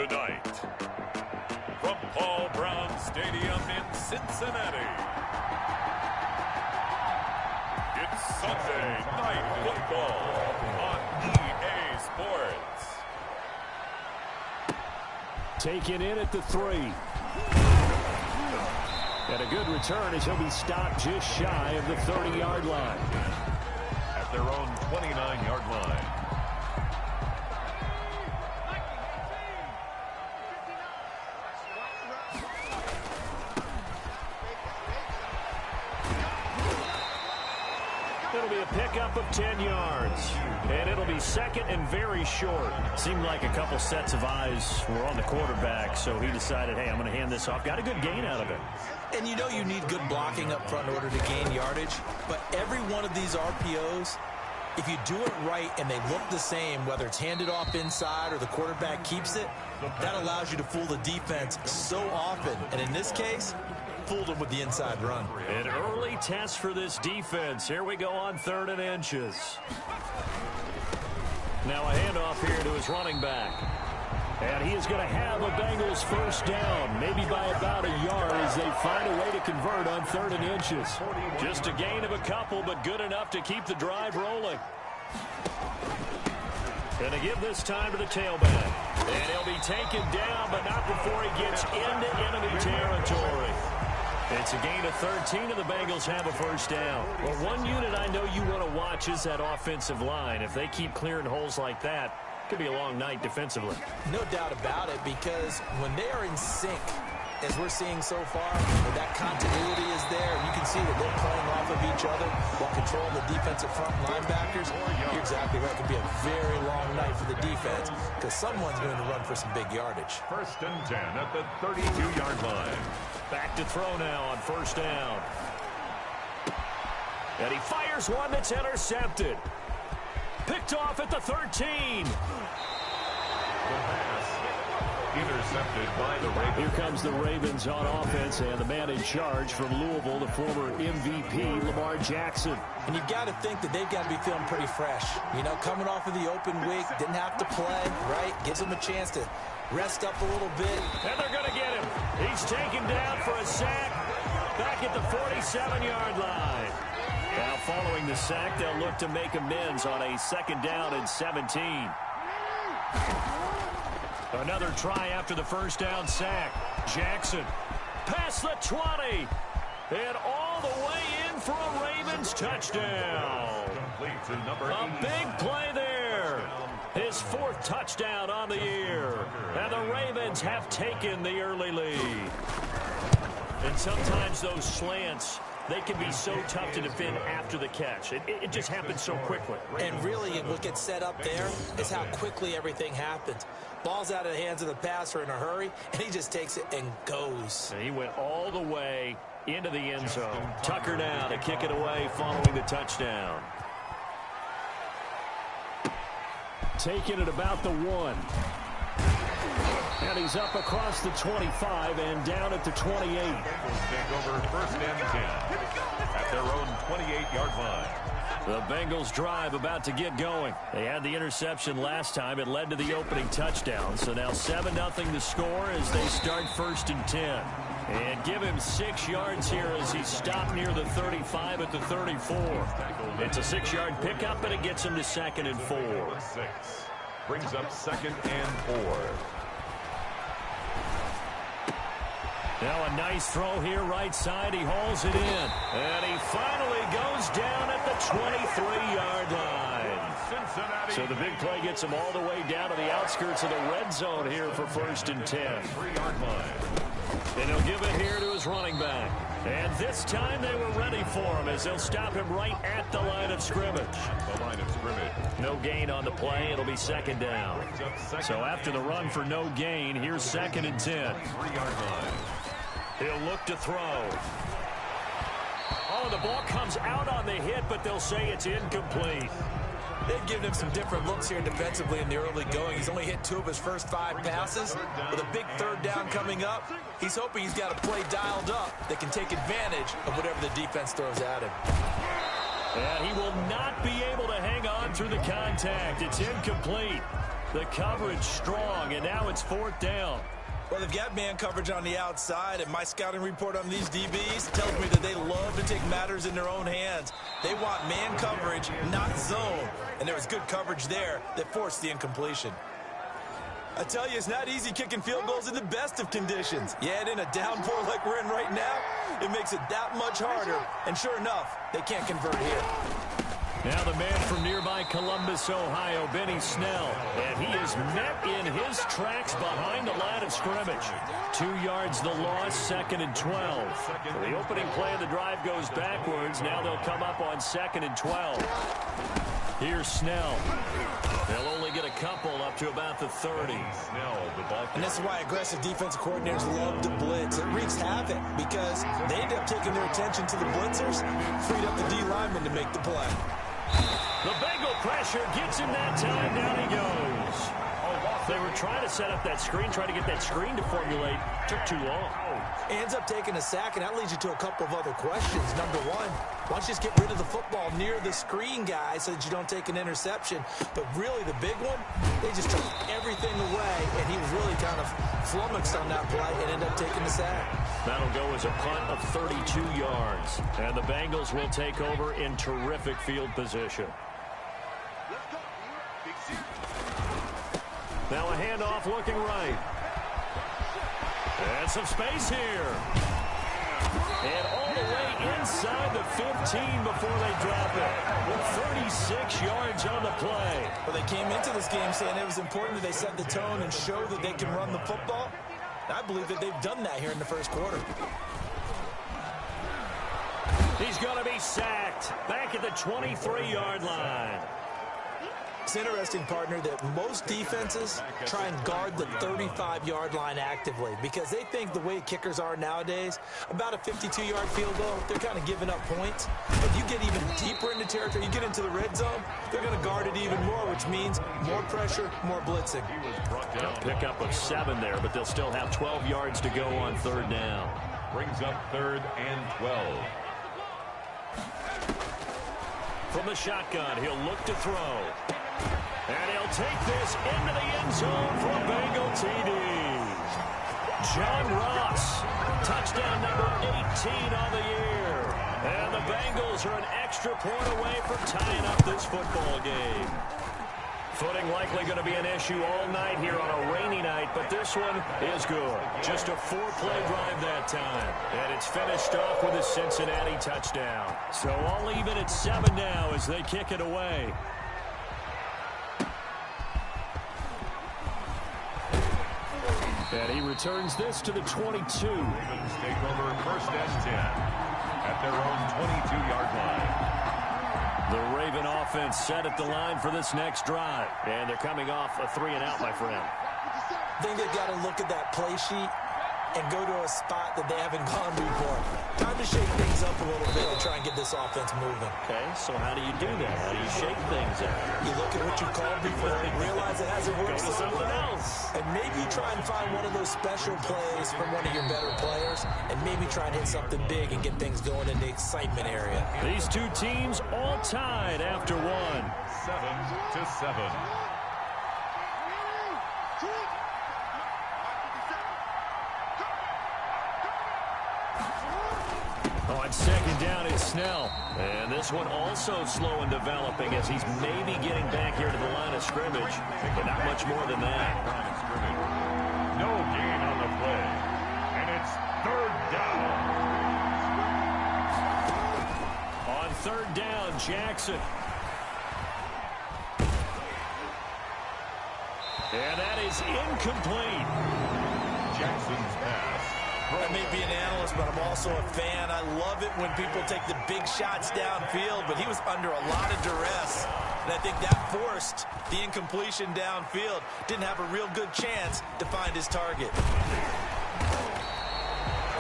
Tonight, from Paul Brown Stadium in Cincinnati, it's Sunday Night Football on EA Sports. Taken in at the 3. And a good return as he'll be stopped just shy of the 30-yard line. At their own 29-yard line. It'll be a pickup of 10 yards. And it'll be second and very short. Seemed like a couple sets of eyes were on the quarterback, so he decided, hey, I'm going to hand this off. Got a good gain out of it. And you know you need good blocking up front in order to gain yardage. But every one of these RPOs, if you do it right and they look the same, whether it's handed off inside or the quarterback keeps it, that allows you to fool the defense so often. And in this case, fooled them with the inside run. An early test for this defense. Here we go on 3rd and inches. Now a handoff here to his running back. And he is going to have a Bengals first down, maybe by about a yard as they find a way to convert on 3rd and inches. Just a gain of a couple, but good enough to keep the drive rolling. And they give this time to the tailback. And he'll be taken down, but not before he gets into enemy territory. It's a gain of 13, and the Bengals have a first down. Well, one unit I know you want to watch is that offensive line. If they keep clearing holes like that, it could be a long night defensively. No doubt about it, because when they are in sync, as we're seeing so far, that continuity is there. You can see that they're playing off of each other while controlling the defensive front linebackers. You're exactly right. It could be a very long night for the defense because someone's going to run for some big yardage. 1st and 10 at the 32-yard line. Back to throw now on 1st down. And he fires one that's intercepted. Picked off at the 13. The pass intercepted by the Ravens. Here comes the Ravens on offense, and the man in charge from Louisville, the former MVP, Lamar Jackson. And you've got to think that they've got to be feeling pretty fresh. You know, coming off of the open week, didn't have to play, right? Gives them a chance to rest up a little bit. And they're going to get him. He's taken down for a sack back at the 47-yard line. Now following the sack, they'll look to make amends on a 2nd down and 17. Another try after the 1st down sack. Jackson past the 20. And all the way in for a Ravens touchdown. A big play there. His 4th touchdown on the year. And the Ravens have taken the early lead. And sometimes those slants, they can be so tough to defend after the catch. It just happens so quickly. And really, what gets set up there is how quickly everything happens. Ball's out of the hands of the passer in a hurry, and he just takes it and goes. And he went all the way into the end zone. Tucker now to kick it away following the touchdown. Taking it about the 1. And he's up across the 25 and down at the 28. Bengals take over 1st and 10 at their own 28-yard line. The Bengals drive about to get going. They had the interception last time. It led to the opening touchdown. So now 7-0 the score as they start 1st and 10. And give him 6 yards here as he stopped near the 35 at the 34. It's a 6-yard pickup, and it gets him to 2nd and 4. 6 brings up 2nd and 4. Now a nice throw here right side. He hauls it in. And he finally goes down at the 23-yard line. Cincinnati. So the big play gets him all the way down to the outskirts of the red zone here for 1st and 10. 3-yard line. And he'll give it here to his running back. And this time they were ready for him as they'll stop him right at the line of scrimmage. The line of scrimmage. No gain on the play. It'll be 2nd down. So after the run for no gain, here's 2nd and 10. 3-yard line. He'll look to throw. Oh, the ball comes out on the hit, but they'll say it's incomplete. They've given him some different looks here defensively in the early going. He's only hit 2 of his first 5 passes. With a big 3rd down coming up, he's hoping he's got a play dialed up that can take advantage of whatever the defense throws at him. And he will not be able to hang on through the contact. It's incomplete. The coverage strong, and now it's 4th down. Well, they've got man coverage on the outside, and my scouting report on these DBs tells me that they love to take matters in their own hands. They want man coverage, not zone. And there was good coverage there that forced the incompletion. I tell you, it's not easy kicking field goals in the best of conditions. Yet in a downpour like we're in right now, it makes it that much harder. And sure enough, they can't convert here. Now the man from nearby Columbus, Ohio, Benny Snell. And he is met in his tracks behind the line of scrimmage. 2 yards the loss, 2nd and 12. The opening play of the drive goes backwards. Now they'll come up on 2nd and 12. Here's Snell. They'll only get a couple up to about the 30. And this is why aggressive defensive coordinators love to blitz. It wreaks havoc because they end up taking their attention to the blitzers, freed up the D lineman to make the play. The Bengal pressure gets him that time. Down he goes. They were trying to set up that screen, trying to get that screen to formulate. Took too long. Ends up taking a sack, and that leads you to a couple of other questions. Number one, why don't you just get rid of the football near the screen guy so that you don't take an interception? But really, the big one, they just took everything away, and he was really kind of flummoxed on that play and ended up taking the sack. That'll go as a punt of 32 yards. And the Bengals will take over in terrific field position. Now a handoff looking right. And some space here. And all the way inside the 15 before they drop it. With 36 yards on the play. Well, they came into this game saying it was important that they set the tone and show that they can run the football. I believe that they've done that here in the first quarter. He's going to be sacked. Back at the 23-yard line. It's interesting, partner, that most defenses try and guard the 35-yard line actively because they think the way kickers are nowadays, about a 52-yard field goal, they're kind of giving up points. But you get even deeper into territory, you get into the red zone, they're going to guard it even more, which means more pressure, more blitzing. A pickup of 7 there, but they'll still have 12 yards to go on 3rd down. Brings up 3rd and 12. From the shotgun, he'll look to throw. And he'll take this into the end zone for a Bengal TD. John Ross, touchdown number 18 on the year. And the Bengals are an extra point away from tying up this football game. Footing likely going to be an issue all night here on a rainy night, but this one is good. Just a 4-play drive that time. And it's finished off with a Cincinnati touchdown. So all even at 7 now as they kick it away. And he returns this to the 22. Ravens take over 1st and 10 at their own 22-yard line. The Raven offense set at the line for this next drive. And they're coming off a 3-and-out, my friend. I think they've got to look at that play sheet and go to a spot that they haven't gone before. Time to shake things up a little bit to try and get this offense moving. Okay, so how do you do that? How do you shake things up? You look at what you called before and realize it hasn't worked Go to so something well. else. And maybe you try and find one of those special plays from one of your better players and maybe try and hit something big and get things going in the excitement area. These two teams all tied after 1. 7-7. On 2nd down, it's Snell. And this one also slow in developing as he's maybe getting back here to the line of scrimmage. But not much more than that. No gain on the play. And it's 3rd down. On 3rd down, Jackson. And that is incomplete. Jackson's pass. I may be an analyst, but I'm also a fan. I love it when people take the big shots downfield, but he was under a lot of duress. And I think that forced the incompletion downfield. Didn't have a real good chance to find his target.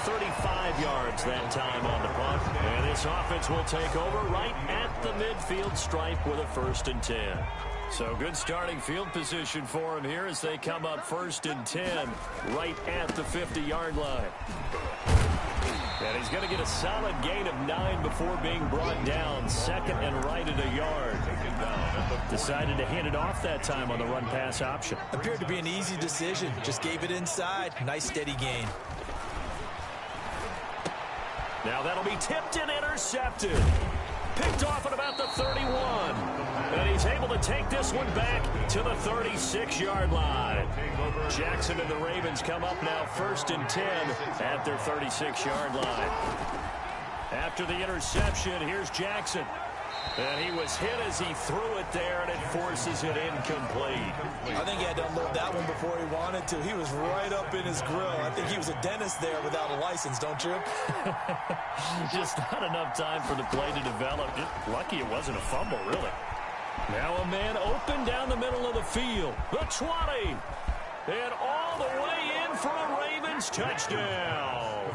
35 yards that time on the punt. And this offense will take over right at the midfield stripe with a 1st and 10. So good starting field position for him here as they come up 1st and 10 right at the 50-yard line. And he's going to get a solid gain of 9 before being brought down. 2nd and right at a yard. Taken down at the Decided to hand it off that time on the run-pass option. Appeared to be an easy decision. Just gave it inside. Nice steady gain. Now that'll be tipped and intercepted. Picked off at about the 31. And he's able to take this one back to the 36-yard line. Jackson and the Ravens come up now 1st and 10 at their 36-yard line. After the interception, here's Jackson. And he was hit as he threw it there, and it forces it incomplete. I think he had to unload that one before he wanted to. He was right up in his grill. I think he was a dentist there without a license, don't you? Just not enough time for the play to develop. Just lucky it wasn't a fumble, really. Now a man open down the middle of the field. The 20. And all the way in for a Ravens touchdown.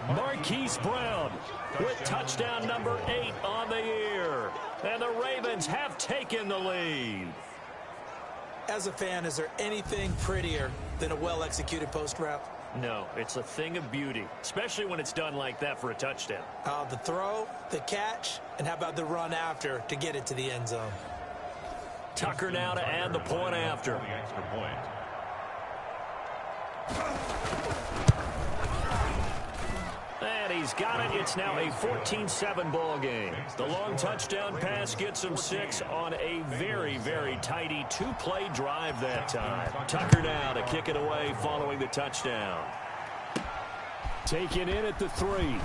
Marquise Brown with touchdown number 8 on the year. And the Ravens have taken the lead. As a fan, is there anything prettier than a well-executed post route? No, it's a thing of beauty, especially when it's done like that for a touchdown. The throw, the catch, and how about the run after to get it to the end zone? Tucker now to add the point after. And he's got it. It's now a 14-7 ball game. The long touchdown pass gets him 6 on a very, very tidy 2-play drive that time. Tucker now to kick it away following the touchdown. Taken in at the 3. And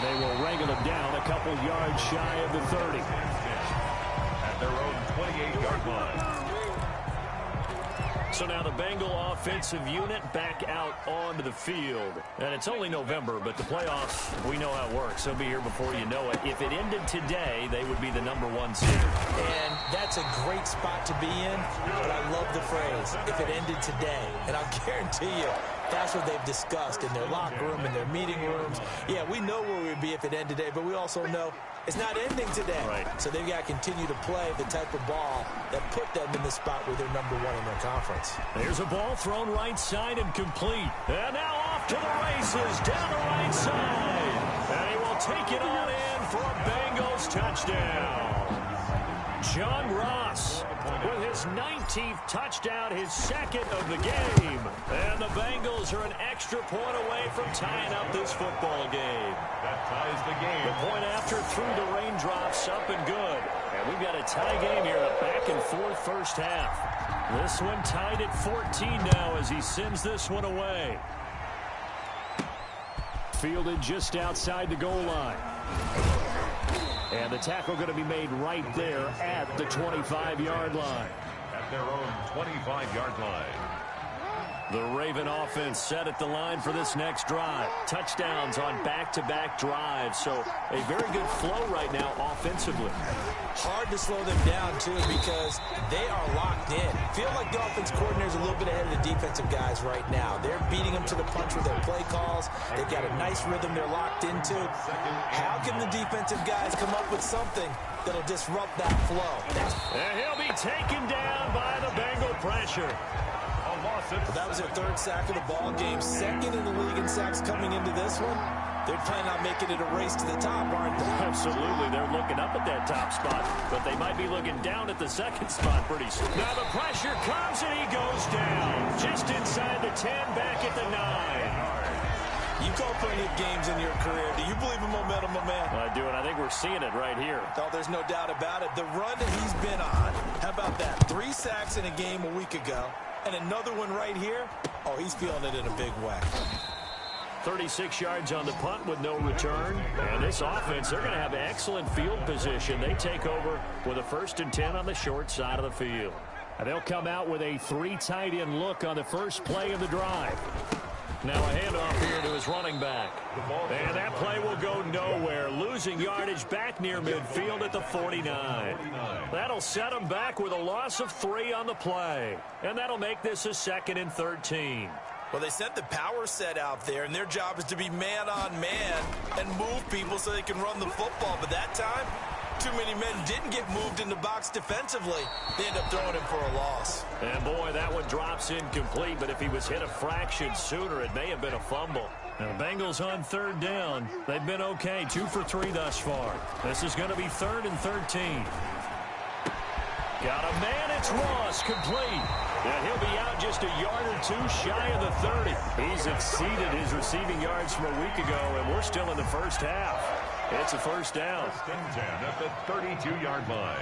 they will wrangle him down a couple yards shy of the 30. At their own 28-yard line. So now the Bengal offensive unit back out onto the field. And it's only November, but the playoffs, we know how it works. They'll be here before you know it. If it ended today, they would be the number 1 seed. And that's a great spot to be in, but I love the phrase, if it ended today. And I'll guarantee you, that's what they've discussed in their locker room, in their meeting rooms. Yeah, we know where we'd be if it ended today, but we also know it's not ending today. Right. So they've got to continue to play the type of ball that put them in the spot where they're number 1 in their conference. There's a ball thrown right side and complete. And now off to the races down the right side. And he will take it on in for a Bengals touchdown. John Ross with his 19th touchdown, his 2nd of the game. And the Bengals are an extra point away from tying up this football game. That ties the game. The point after through the raindrops, up and good. And we've got a tie game here, a back and forth first half. This one tied at 14 now as he sends this one away. Fielded just outside the goal line. And the tackle going to be made right there at the 25-yard line. At their own 25-yard line. The Raven offense set at the line for this next drive. Touchdowns on back-to-back drives. So a very good flow right now offensively. Hard to slow them down, too, because they are locked in. Feel like the offense coordinator's a little bit ahead of the defensive guys right now. They're beating them to the punch with their play calls. They've got a nice rhythm they're locked into. How can the defensive guys come up with something that'll disrupt that flow? And he'll be taken down by the Bengal pressure. That was their 3rd sack of the ball game. 2nd in the league in sacks coming into this one. They're planning on making it a race to the top, aren't they? Absolutely. They're looking up at that top spot, but they might be looking down at the 2nd spot pretty soon. Now the pressure comes and he goes down. Just inside the 10, back at the 9. You call plenty of games in your career. Do you believe in momentum, my man? I do, and I think we're seeing it right here. Oh, there's no doubt about it. The run that he's been on, how about that? 3 sacks in a game a week ago. And another one right here. Oh, he's feeling it in a big way. 36 yards on the punt with no return. And this offense, they're going to have excellent field position. They take over with a 1st and 10 on the short side of the field. And they'll come out with a 3 tight end look on the first play of the drive. Now a handoff here to his running back. And that play will go nowhere. Losing yardage back near midfield at the 49. That'll set him back with a loss of 3 on the play. And that'll make this a 2nd and 13. Well, they sent the power set out there, and their job is to be man-on-man and move people so they can run the football. But that time, too many men didn't get moved in the box defensively. They end up throwing him for a loss. And, boy, that one drops incomplete. But if he was hit a fraction sooner, it may have been a fumble. Now, the Bengals on 3rd down. They've been okay, 2 for 3 thus far. This is going to be 3rd and 13. Got a man, it's Ross, complete. And he'll be out just a yard or two shy of the 30. He's exceeded his receiving yards from a week ago, and we're still in the first half. It's a first down. 10 at the 32-yard line.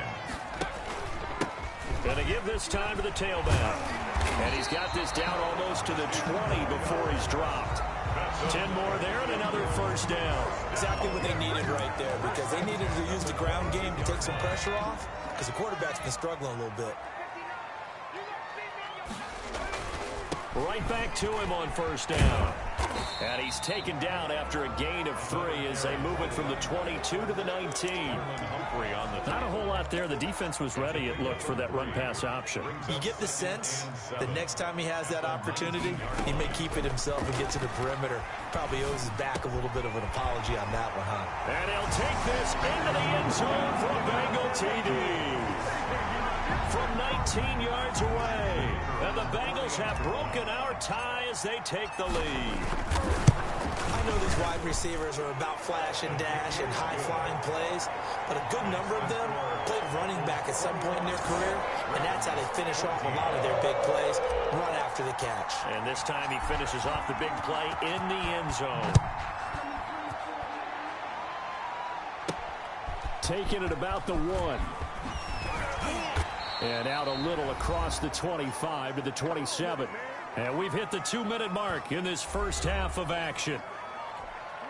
Going to give this time to the tailback. And he's got this down almost to the 20 before he's dropped. 10 more there and another first down. Exactly what they needed right there, because they needed to use the ground game to take some pressure off, because the quarterback's been struggling a little bit. Right back to him on first down. And he's taken down after a gain of 3 as they move it from the 22 to the 19. Not a whole lot there. The defense was ready, it looked, for that run-pass option. You get the sense the next time he has that opportunity, he may keep it himself and get to the perimeter. Probably owes his back a little bit of an apology on that one, huh? And he'll take this into the end zone for a Bengal TD. From 19 yards away. And the Bengals have broken our tie as they take the lead. I know these wide receivers are about flash and dash and high-flying plays, but a good number of them played running back at some point in their career, and that's how they finish off a lot of their big plays, run after the catch. And this time he finishes off the big play in the end zone. Taking it about the 1. And out a little across the 25 to the 27. And we've hit the 2-minute mark in this first half of action.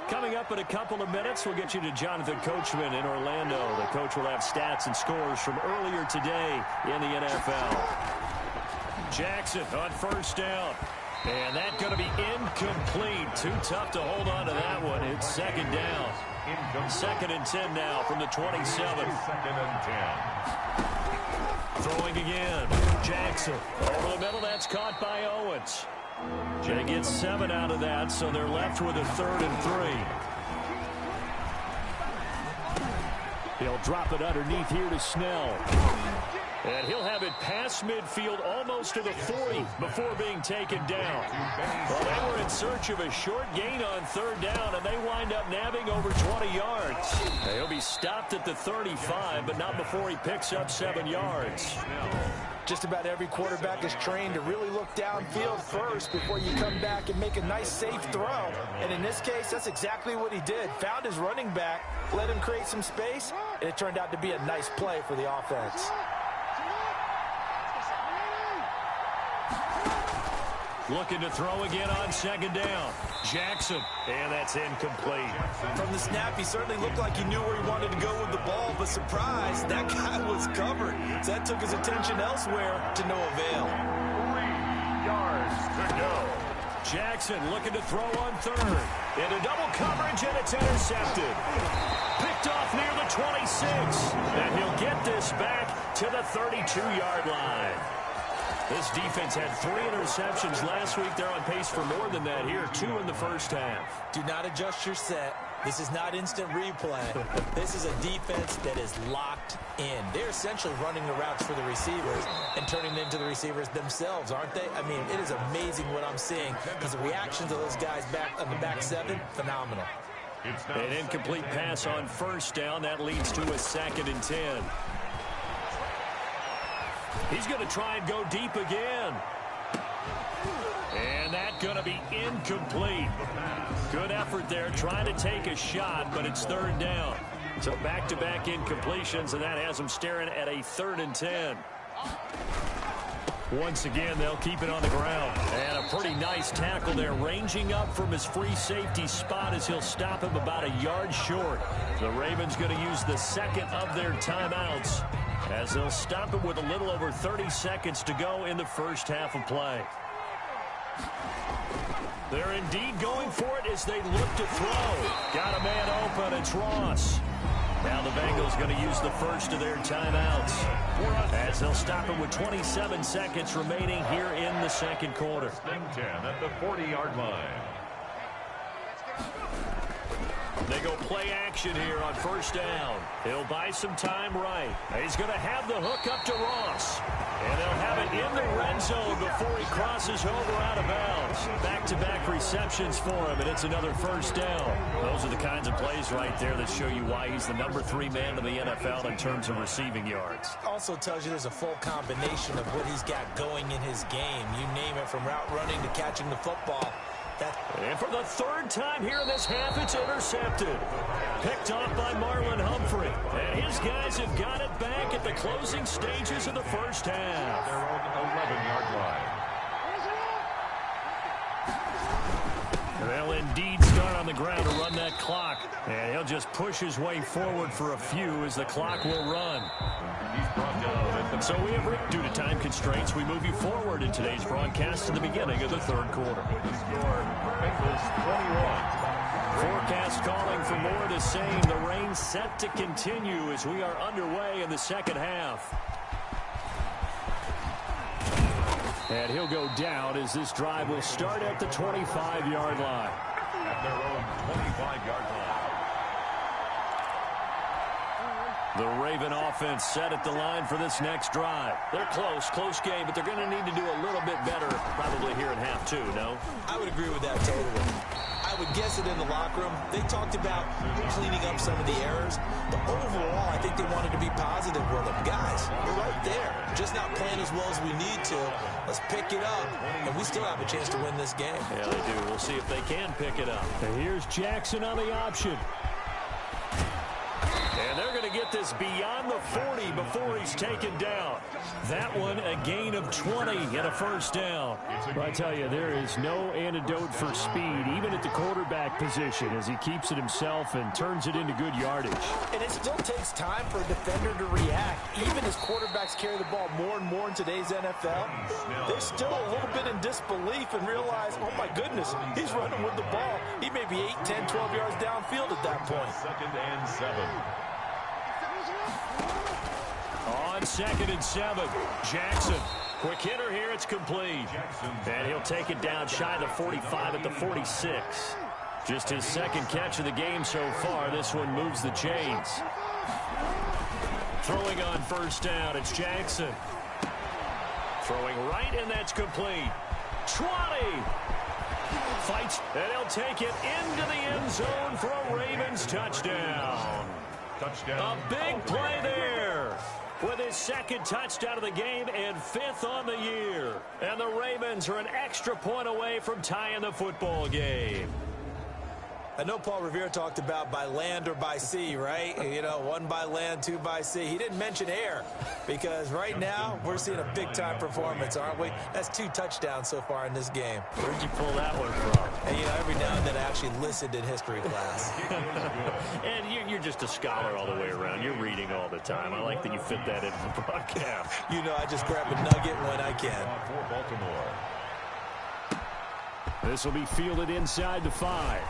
Coming up in a couple of minutes, we'll get you to Jonathan Coachman in Orlando. The coach will have stats and scores from earlier today in the NFL. Jackson on first down. And that's going to be incomplete. Too tough to hold on to that one. It's second down. Second and 10 now from the 27. Second and 10. Throwing again. Jackson over the middle. That's caught by Owens. They get 7 out of that, so they're left with a 3rd and 3. He'll drop it underneath here to Snell. And he'll have it past midfield almost to the 40 before being taken down. Well, they were in search of a short gain on 3rd down, and they wind up nabbing over 20 yards. He'll be stopped at the 35, but not before he picks up 7 yards. Just about every quarterback is trained to really look downfield first before you come back and make a nice, safe throw. And in this case, that's exactly what he did. Found his running back, let him create some space, and it turned out to be a nice play for the offense. Looking to throw again on second down. Jackson, and that's incomplete. From the snap, he certainly looked like he knew where he wanted to go with the ball, but surprise, that guy was covered. So that took his attention elsewhere to no avail. 3 yards to go. Jackson looking to throw on 3rd. Into double coverage, and it's intercepted. Picked off near the 26. And he'll get this back to the 32-yard line. This defense had 3 interceptions last week. They're on pace for more than that here. 2 in the first half. Do not adjust your set. This is not instant replay. This is a defense that is locked in. They're essentially running the routes for the receivers and turning them into the receivers themselves, aren't they? I mean, it is amazing what I'm seeing because the reactions of those guys back on the back 7, phenomenal. An incomplete pass on first down. That leads to a 2nd and 10. He's going to try and go deep again. And that's going to be incomplete. Good effort there trying to take a shot, but it's 3rd down. So back-to-back incompletions, and that has them staring at a 3rd and 10. Once again, they'll keep it on the ground. And a pretty nice tackle there, ranging up from his free safety spot as he'll stop him about a yard short. The Ravens going to use the 2nd of their timeouts as they'll stop it with a little over 30 seconds to go in the first half of play. They're indeed going for it as they look to throw. Got a man open. It's Ross. Now the Bengals going to use the first of their timeouts as they'll stop it with 27 seconds remaining here in the second quarter. 10 at the 40-yard line. They go play action here on first down. He'll buy some time right. He's going to have the hook up to Ross. And they'll have it in the red zone before he crosses over out of bounds. Back-to-back receptions for him, and it's another first down. Those are the kinds of plays right there that show you why he's the number 3 man in the NFL in terms of receiving yards. Also tells you there's a full combination of what he's got going in his game. You name it, from route running to catching the football. And for the 3rd time here in this half, it's intercepted. Picked off by Marlon Humphrey. And his guys have got it back at the closing stages of the first half. Their own 11-yard line. They'll indeed start on the ground to run that clock. And he'll just push his way forward for a few as the clock will run. He's brought down at the... So due to time constraints, we move you forward in today's broadcast to the beginning of the 3rd quarter. With the score, Bengals 21. Forecast calling for more of the same. The rain set to continue as we are underway in the 2nd half. And he'll go down as this drive will start at the 25-yard line. At their own 25-yard line. The Raven offense set at the line for this next drive. They're close game, but they're going to need to do a little bit better probably here in half 2, no? I would agree with that totally. I would guess it in the locker room. They talked about cleaning up some of the errors, but overall, I think they wanted to be positive with them. Guys, we're right there. Just not playing as well as we need to. Let's pick it up, and we still have a chance to win this game. Yeah, they do. We'll see if they can pick it up. And here's Jackson on the option. And they're going to get this beyond the 40 before he's taken down. That one, a gain of 20 and a first down. But I tell you, there is no antidote for speed, even at the quarterback position, as he keeps it himself and turns it into good yardage. And it still takes time for a defender to react. Even as quarterbacks carry the ball more and more in today's NFL, they're still a little bit in disbelief and realize, oh my goodness, he's running with the ball. He may be 8, 10, 12 yards downfield at that point. 2nd and 7. On 2nd and 7, Jackson. Quick hitter here, it's complete. And he'll take it down shy of the 45 at the 46. Just his 2nd catch of the game so far. This one moves the chains. Throwing on first down, it's Jackson. Throwing right, and that's complete. 20. Fights, and he'll take it into the end zone for a Ravens touchdown. Touchdown. A big play there with his 2nd touchdown of the game and 5th on the year. And the Ravens are an extra point away from tying the football game. I know Paul Revere talked about by land or by sea, right? You know, 1 by land, 2 by sea. He didn't mention air because right now we're seeing a big-time performance, aren't we? That's 2 touchdowns so far in this game. Where'd you pull that one from? And, you know, every now and then I actually listened in history class. And you're just a scholar all the way around. You're reading all the time. I like that you fit that into the broadcast. You know, I just grab a nugget when I can. For Baltimore. This will be fielded inside the 5.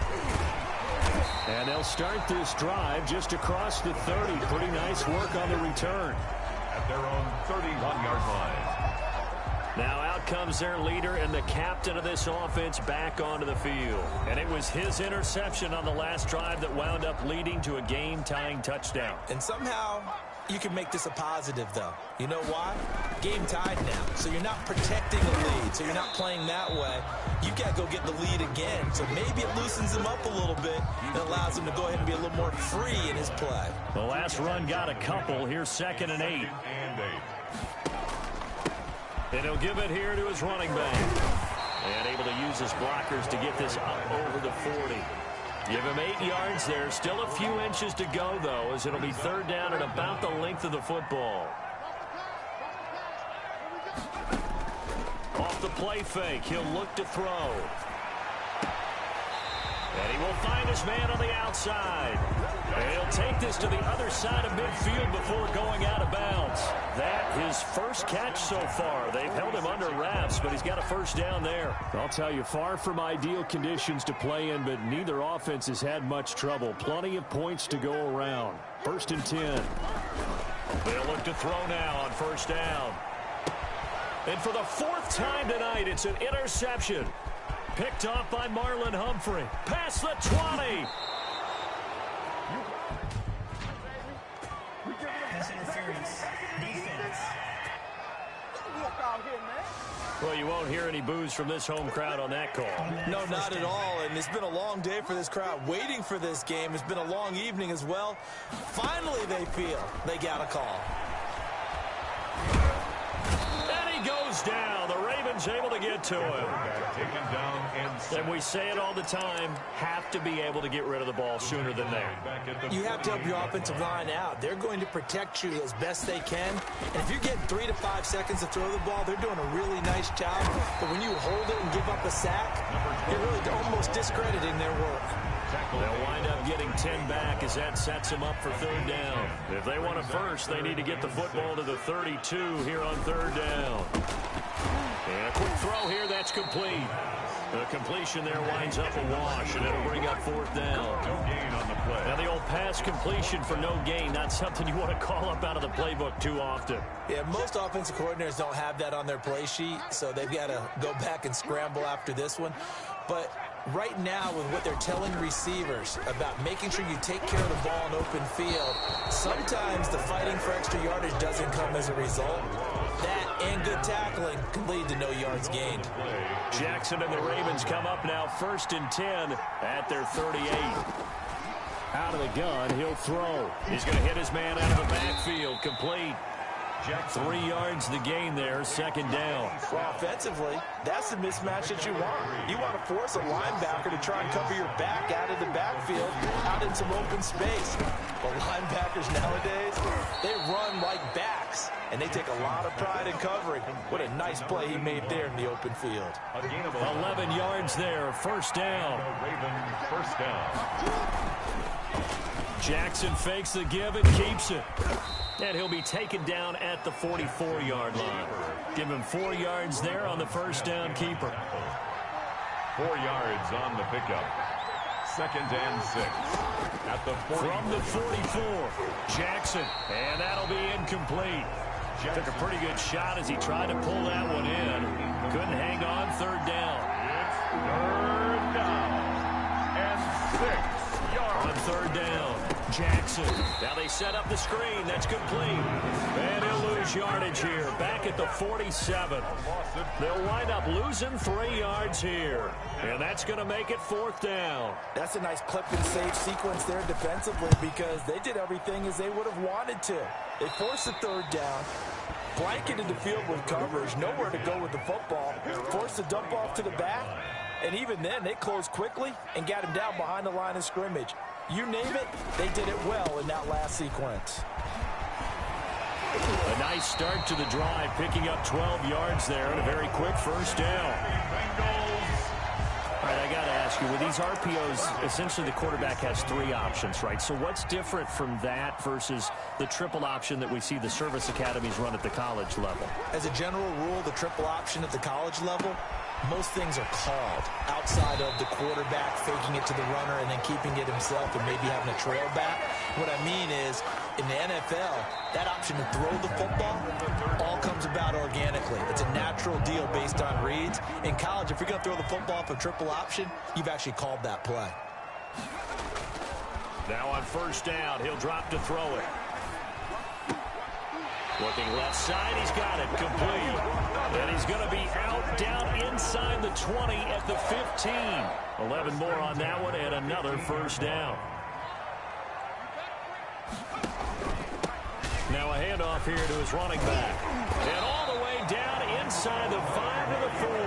And they'll start this drive just across the 30. Pretty nice work on the return. At their own 31-yard line. Now out comes their leader and the captain of this offense back onto the field. And it was his interception on the last drive that wound up leading to a game-tying touchdown. And somehow you can make this a positive, though. You know why? Game tied now. So you're not protecting the lead. So you're not playing that way. You've got to go get the lead again. So maybe it loosens him up a little bit and allows him to go ahead and be a little more free in his play. The last run got a couple. Here's 2nd and 8. And he'll give it here to his running back. And able to use his blockers to get this up over the 40. Give him 8 yards there. Still a few inches to go, though, as it'll be 3rd down and about the length of the football. Off the play fake, he'll look to throw. And he will find his man on the outside. And he'll take this to the other side of midfield before going out of bounds. That his first catch so far. They've held him under wraps, but he's got a first down there. I'll tell you, far from ideal conditions to play in, but neither offense has had much trouble. Plenty of points to go around. 1st and 10. They'll look to throw now on first down. And for the 4th time tonight, it's an interception. Picked off by Marlon Humphrey. Past the 20. Ravens defense. Well, you won't hear any boos from this home crowd on that call. No, not at all. And it's been a long day for this crowd waiting for this game. It's been a long evening as well. Finally, they feel they got a call. And he goes down. The Ravens able to get to him. Taken down And we say it all the time, have to be able to get rid of the ball sooner than that. You have to help your offensive line out. They're going to protect you as best they can. And if you're getting 3 to 5 seconds to throw the ball, they're doing a really nice job. But when you hold it and give up a sack, you're really almost discrediting their work. They'll wind up getting 10 back as that sets them up for third down. If they want a first, they need to get the football to the 32 here on third down. And a quick throw here, that's complete. The completion there winds up a wash, and it'll bring up fourth down. No gain on the play. Now, the old pass completion for no gain, not something you want to call up out of the playbook too often. Yeah, most offensive coordinators don't have that on their play sheet, so they've got to go back and scramble after this one. But right now, with what they're telling receivers about making sure you take care of the ball in open field, sometimes the fighting for extra yardage doesn't come as a result. That and good tackling can lead to no yards gained. Jackson and the Ravens come up now 1st and 10 at their 38. Out of the gun, he'll throw. He's going to hit his man out of the backfield, complete. 3 yards the gain there, second down. Well, offensively, that's the mismatch that you want. You want to force a linebacker to try and cover your back out of the backfield, out in some open space. But linebackers nowadays, they run like backs, and they take a lot of pride in covering. What a nice play he made there in the open field. 11 yards there, first down. Ravens first down. Jackson fakes the give and keeps it. And he'll be taken down at the 44-yard line. Give him 4 yards there on the first down keeper. 4 yards on the pickup. 2nd and 6. At the 40. From the 44, Jackson. And that'll be incomplete. Took a pretty good shot as he tried to pull that one in. Couldn't hang on, third down. It's third down. And 6 yards. On third down, Jackson. Now they set up the screen. That's complete. And he'll lose yardage here. Back at the 47. They'll wind up losing 3 yards here. And that's going to make it fourth down. That's a nice clip and save sequence there defensively because they did everything as they would have wanted to. They forced the third down, blanketed the field with coverage, nowhere to go with the football, forced the dump off to the back, and even then they closed quickly and got him down behind the line of scrimmage. You name it, they did it well in that last sequence. A nice start to the drive, picking up 12 yards there and a very quick first down. All right, I got to ask you, with these RPOs, essentially the quarterback has 3 options, right? So what's different from that versus the triple option that we see the service academies run at the college level? As a general rule, the triple option at the college level, most things are called outside of the quarterback faking it to the runner and then keeping it himself and maybe having a trail back. What I mean is, in the NFL, that option to throw the football all comes about organically. It's a natural deal based on reads. In college, if you're going to throw the football off a triple option, you've actually called that play. Now on first down, he'll drop to throw it. Looking left side, he's got it, complete. And he's going to be out down inside the 20 at the 15. 11 more on that one and another first down. Now a handoff here to his running back. And all the way down inside the 5 to the 4.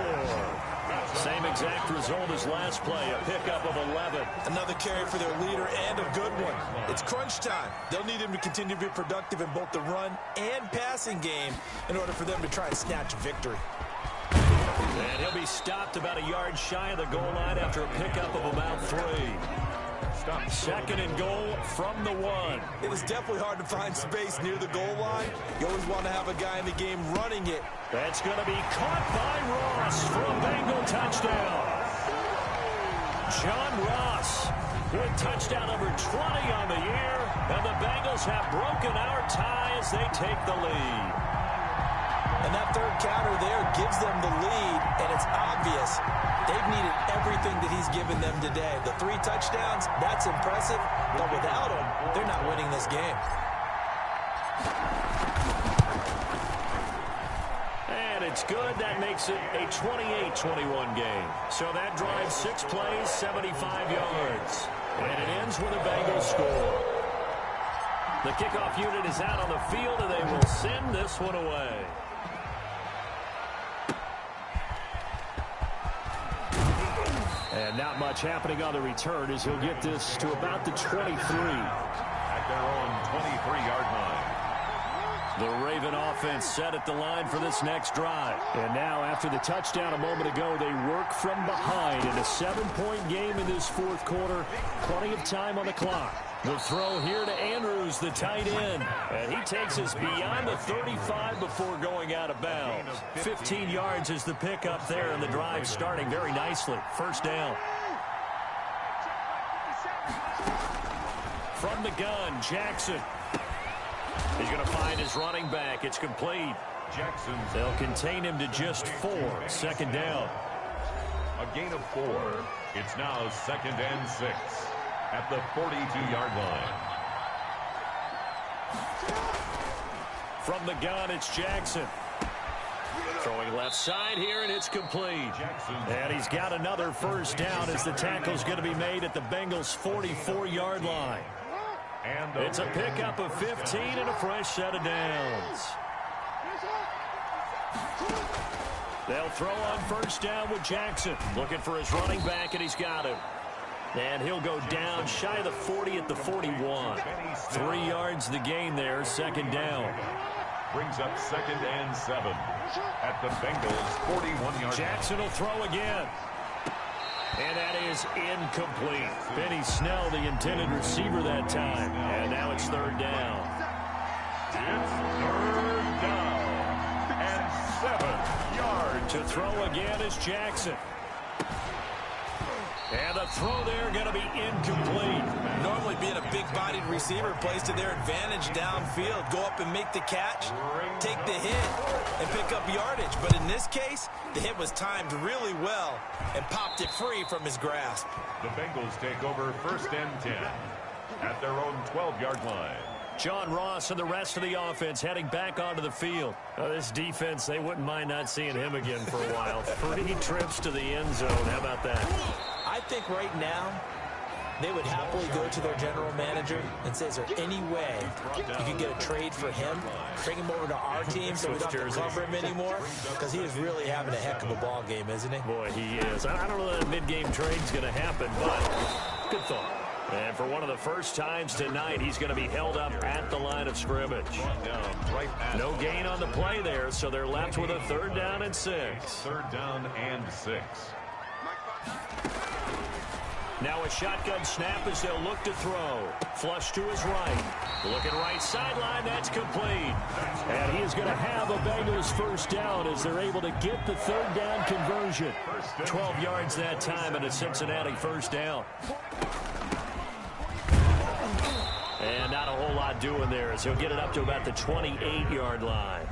Same exact result as last play, a pickup of 11. Another carry for their leader and a good one. It's crunch time. They'll need him to continue to be productive in both the run and passing game in order for them to try and snatch victory. And he'll be stopped about a yard shy of the goal line after a pickup of about 3. Second and goal from the 1. It is definitely hard to find space near the goal line. You always want to have a guy in the game running it. That's going to be caught by Ross for a Bengal touchdown. John Ross with touchdown number 20 on the year. And the Bengals have broken our tie as they take the lead. And that third counter there gives them the lead, and it's obvious they've needed everything that he's given them today. The 3 touchdowns, that's impressive, but without him, they're not winning this game. And it's good. That makes it a 28-21 game. So that drives 6 plays, 75 yards. And it ends with a Bengals score. The kickoff unit is out on the field, and they will send this one away. And not much happening on the return as he'll get this to about the 23. At their own 23-yard line. The Raven offense set at the line for this next drive. And now, after the touchdown a moment ago, they work from behind in a 7-point game in this fourth quarter. Plenty of time on the clock. The throw here to Andrews, the tight end. And he takes us beyond the 35 before going out of bounds. 15 yards is the pickup there, and the drive starting very nicely. First down. From the gun, Jackson. He's going to find his running back. It's complete. Jackson. They'll contain him to just 4. Second down. A gain of 4. It's now 2nd and 6 at the 42-yard line. From the gun, it's Jackson. Throwing left side here, and it's complete. Jackson. And he's got another first down as the tackle's going to be made at the Bengals' 44-yard line. And it's a pickup of 15 and a fresh set of downs. They'll throw on first down with Jackson. Looking for his running back, and he's got him. And he'll go down shy of the 40 at the 41. 3 yards the gain there, second down. Brings up 2nd and 7 at the Bengals' 41-yard line. Jackson will throw again. And that is incomplete. Benny Snell, the intended receiver that time. And now it's third down. It's third down and 7 yards. To throw again is Jackson. And the throw there going to be incomplete. Normally being a big-bodied receiver plays to their advantage downfield. Go up and make the catch, take the hit, and pick up yardage. But in this case, the hit was timed really well and popped it free from his grasp. The Bengals take over 1st and 10 at their own 12-yard line. John Ross and the rest of the offense heading back onto the field. This defense, they wouldn't mind not seeing him again for a while. 3 trips to the end zone. How about that? I think right now they would happily go to their general manager and say, is there any way you could get a trade for him, bring him over to our team so we don't have to cover him anymore? Because he is really having a heck of a ball game, isn't he? Boy, he is. I don't know that mid-game trade's going to happen, but good thought. And for one of the first times tonight, he's going to be held up at the line of scrimmage. No gain on the play there, so they're left with a 3rd down and 6. 3rd down and 6. Now a shotgun snap as they'll look to throw. Flush to his right. Looking right sideline, that's complete. And he is going to have a Bengals first down as they're able to get the 3rd down conversion. 12 yards that time and a Cincinnati first down. And not a whole lot doing there as he'll get it up to about the 28-yard line.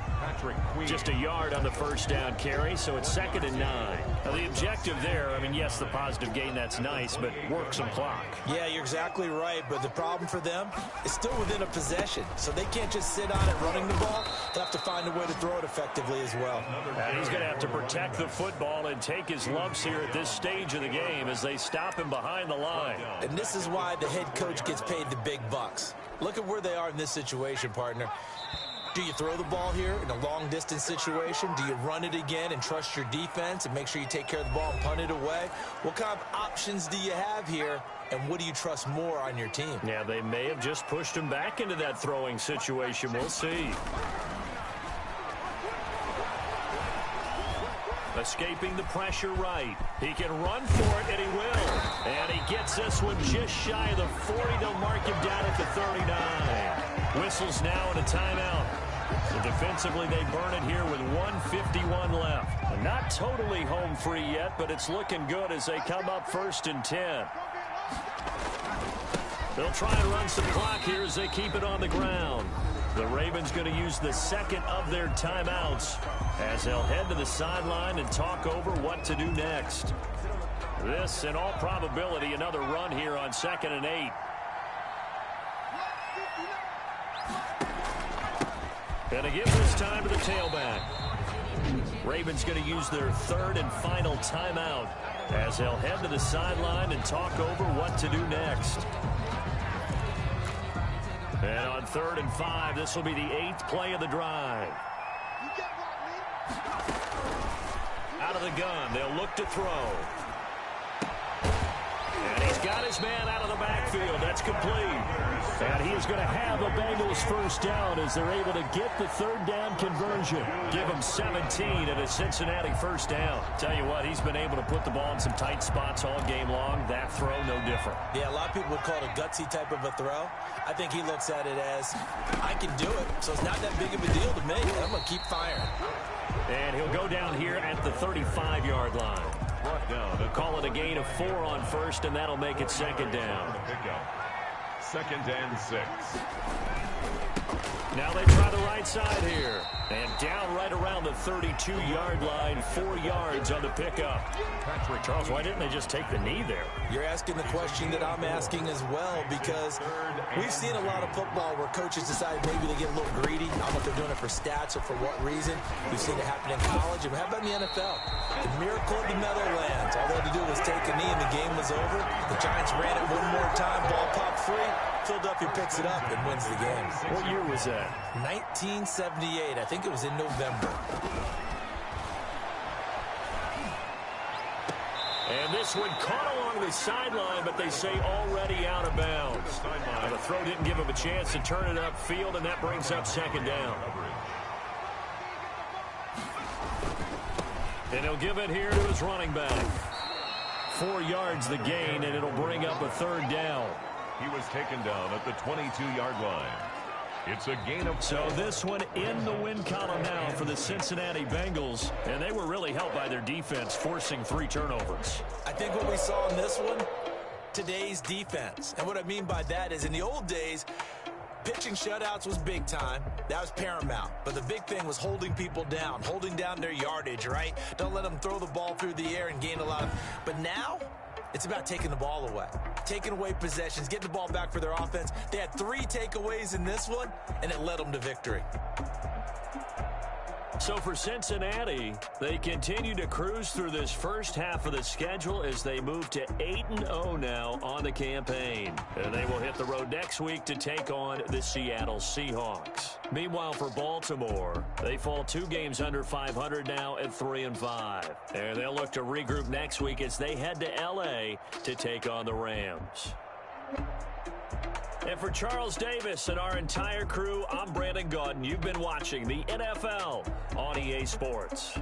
Just a yard on the first down carry, so it's 2nd and 9. Now the objective there, I mean, yes, the positive gain, that's nice, but work some clock. Yeah, you're exactly right, but the problem for them is still within a possession, so they can't just sit on it running the ball. They'll have to find a way to throw it effectively as well. And he's going to have to protect the football and take his lumps here at this stage of the game as they stop him behind the line. And this is why the head coach gets paid the big bucks. Look at where they are in this situation, partner. Do you throw the ball here in a long-distance situation? Do you run it again and trust your defense and make sure you take care of the ball and punt it away? What kind of options do you have here, and what do you trust more on your team? Yeah, they may have just pushed him back into that throwing situation. We'll see. Escaping the pressure right. He can run for it, and he will. And he gets this one just shy of the 40. They'll mark him down at the 39. Whistles now and a timeout. So defensively, they burn it here with 1:51 left. And not totally home free yet, but it's looking good as they come up 1st and 10. They'll try and run some clock here as they keep it on the ground. The Ravens going to use the 2nd of their timeouts as they'll head to the sideline and talk over what to do next. This, in all probability, another run here on 2nd and 8. And to give this time to the tailback. Ravens going to use their third and final timeout as they'll head to the sideline and talk over what to do next. And on 3rd and 5, this will be the 8th play of the drive. Out of the gun, they'll look to throw. And he's got his man out of the backfield. That's complete. And he is going to have the Bengals first down as they're able to get the 3rd down conversion. Give him 17 and a Cincinnati first down. Tell you what, he's been able to put the ball in some tight spots all game long. That throw, no different. Yeah, a lot of people would call it a gutsy type of a throw. I think he looks at it as, I can do it, so it's not that big of a deal to me. I'm going to keep firing. And he'll go down here at the 35-yard line. They'll call it a gain of 4 on first, and that'll make it 2nd down. 2nd and 6. Now they try the right side here. And down right around the 32-yard line, 4 yards on the pickup. Charles, why didn't they just take the knee there? You're asking the question that I'm asking as well, because we've seen a lot of football where coaches decide maybe they get a little greedy. I don't know if they're doing it for stats or for what reason. We've seen it happen in college. And how about in the NFL? The miracle of the Meadowlands. All they had to do was take a knee and the game was over. The Giants ran it one more time. Ball popped free. Philadelphia picks it up and wins the game. What year was that? 1978. I think it was in November. And this one caught along the sideline, but they say already out of bounds. Now the throw didn't give him a chance to turn it upfield, and that brings up 2nd down. And he'll give it here to his running back. 4 yards the gain, and it'll bring up a 3rd down. He was taken down at the 22-yard line. It's a gain of 4. So this one in the win column now for the Cincinnati Bengals, and they were really helped by their defense, forcing 3 turnovers. I think what we saw in this one, today's defense. And what I mean by that is in the old days, pitching shutouts was big time. That was paramount. But the big thing was holding people down, holding down their yardage, right? Don't let them throw the ball through the air and gain a lot of... But now, it's about taking the ball away. Taking away possessions, getting the ball back for their offense. They had 3 takeaways in this one, and it led them to victory. So for Cincinnati, they continue to cruise through this first half of the schedule as they move to 8-0 now on the campaign. And they will hit the road next week to take on the Seattle Seahawks. Meanwhile, for Baltimore, they fall 2 games under 500 now at 3-5. And they'll look to regroup next week as they head to L.A. to take on the Rams. And for Charles Davis and our entire crew, I'm Brandon Gaudin. You've been watching the NFL on EA Sports.